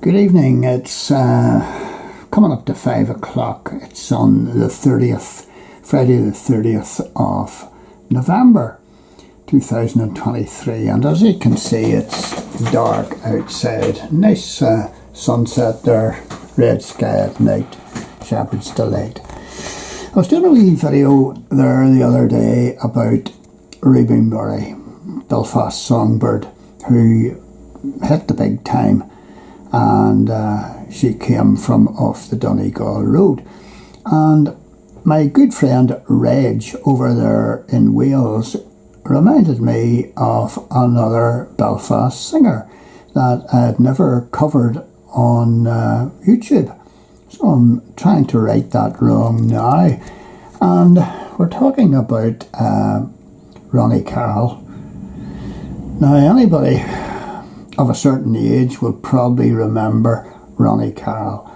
Good evening. It's coming up to 5 o'clock. It's on the 30th, Friday the 30th of November 2023, and as you can see, it's dark outside. Nice sunset there, red sky at night, shepherd's delight. I was doing a wee video there the other day about Ruby Murray, Belfast songbird, who hit the big time, and she came from off the Donegal Road. And my good friend Reg over there in Wales reminded me of another Belfast singer that I had never covered on YouTube. So I'm trying to right that wrong now. And we're talking about Ronnie Carroll. Now, anybody of a certain age will probably remember Ronnie Carroll.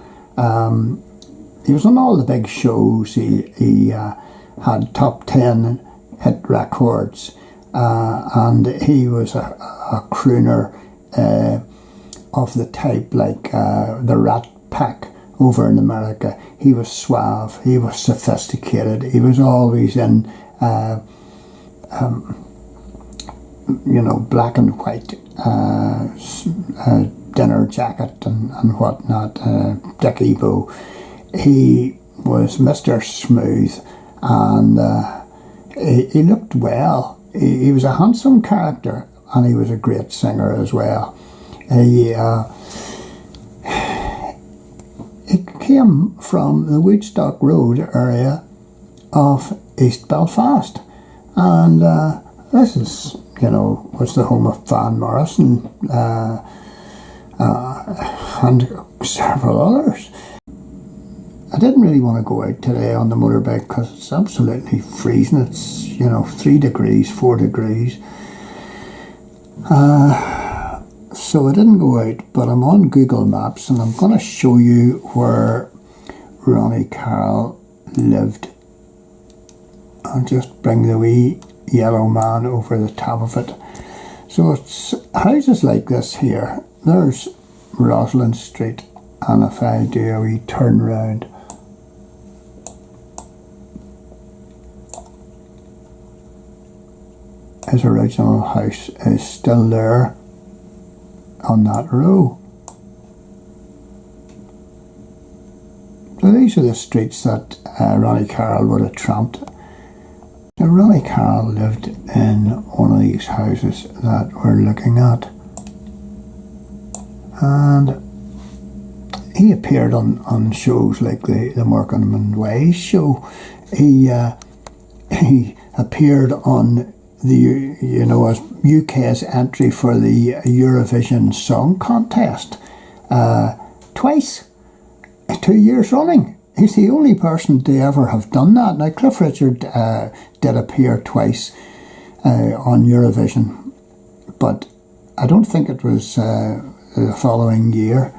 He was on all the big shows. He had top 10 hit records, and he was a crooner of the type like the Rat Pack over in America. He was suave, he was sophisticated, he was always in black and white dinner jacket and whatnot, dicky bow. He was Mr. Smooth, and he looked well. He was a handsome character, and he was a great singer as well. He came from the Woodstock Road area of East Belfast, and this is, was the home of Van Morrison and several others. I didn't really want to go out today on the motorbike because it's absolutely freezing. It's 3 degrees, 4 degrees. So I didn't go out, but I'm on Google Maps and I'm going to show you where Ronnie Carroll lived. I'll just bring the wee yellow man over the top of it. So it's houses like this here. There's Roslyn Street, and if I do a wee turn round, his original house is still there on that row. So these are the streets that Ronnie Carroll would have tramped. Now, Ronnie Carroll lived in one of these houses that we're looking at, and he appeared on shows like the Morecambe and Wise show. He appeared on the UK's entry for the Eurovision Song Contest twice, 2 years running. He's the only person to ever have done that. Now, Cliff Richard did appear twice on Eurovision, but I don't think it was the following year.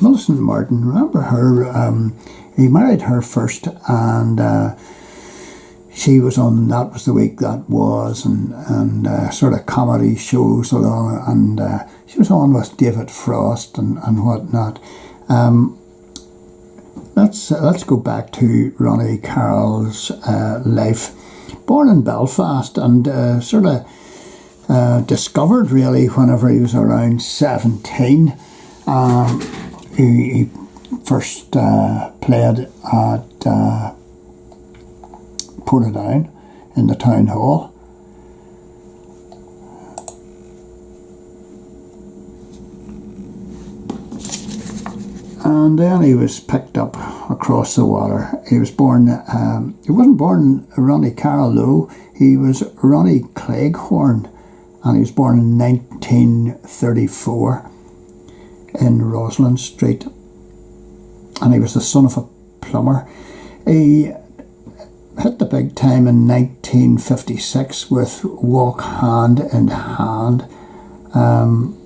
Millicent Martin, remember her? He married her first, and she was on That Was the Week That Was, and sort of comedy shows along, and she was on with David Frost and whatnot. Let's go back to Ronnie Carroll's life. Born in Belfast, and sort of discovered really whenever he was around 17. He first played at Portadown in the town hall. And then he was picked up across the water. He was born, he wasn't born Ronnie Carroll though, he was Ronnie Cleghorn, and he was born in 1934 in Roslyn Street, and he was the son of a plumber. He hit the big time in 1956 with Walk Hand in Hand, and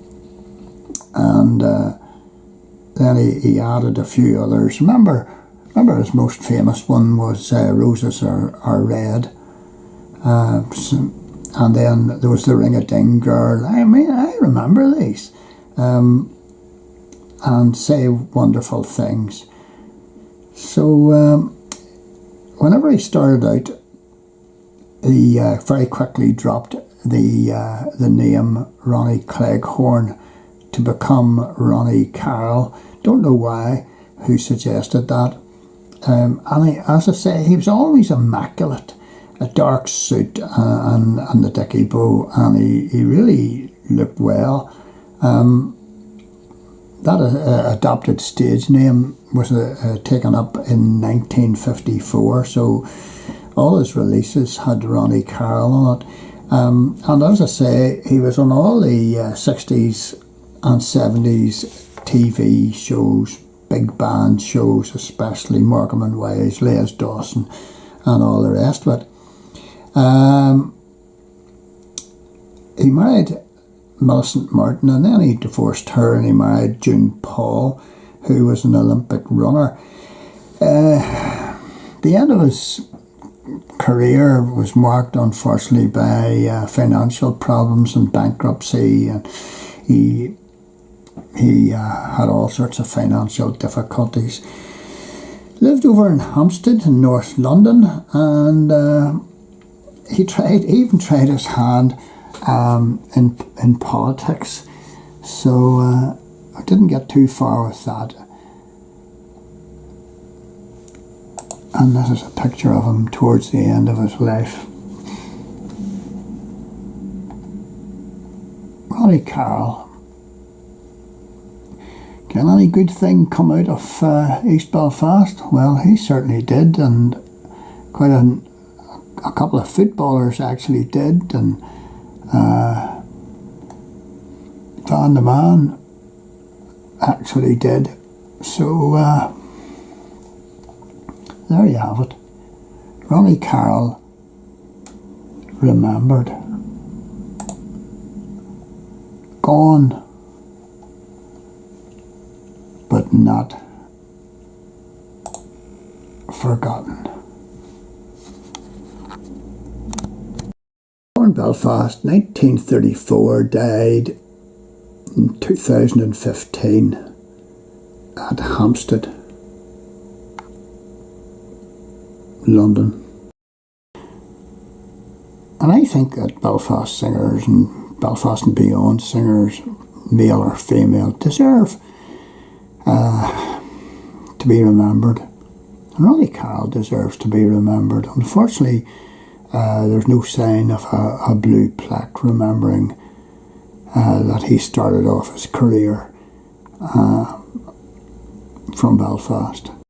then he added a few others. Remember his most famous one was Roses Are Red, and then there was the Ring a Ding Girl. I mean, I remember these. and say wonderful things. So whenever he started out, he very quickly dropped the name Ronnie Cleghorn to become Ronnie Carroll. Don't know why, who suggested that. And as I say, he was always immaculate. A dark suit and the dicky bow, and he really looked well. That adopted stage name was taken up in 1954, so all his releases had Ronnie Carroll on it. And as I say, he was on all the 60s and 70s TV shows, big band shows, especially Morecambe and Wise, Les Dawson, and all the rest of it. He married Millicent Martin, and then he divorced her and he married June Paul, who was an Olympic runner. The end of his career was marked, unfortunately, by financial problems and bankruptcy, and he had all sorts of financial difficulties. Lived over in Hampstead in North London, and he even tried his hand in politics, so I didn't get too far with that. And this is a picture of him towards the end of his life. Ronnie Carroll. Can any good thing come out of East Belfast? Well, he certainly did, and quite a couple of footballers actually did, and Van de Man actually did. So there you have it. Ronnie Carroll remembered. Gone, but not forgotten. Born in Belfast, 1934, died in 2015 at Hampstead, London. And I think that Belfast singers and Belfast and beyond singers, male or female, deserve to be remembered. And Ronnie Carroll deserves to be remembered. Unfortunately, there's no sign of a blue plaque remembering that he started off his career from Belfast.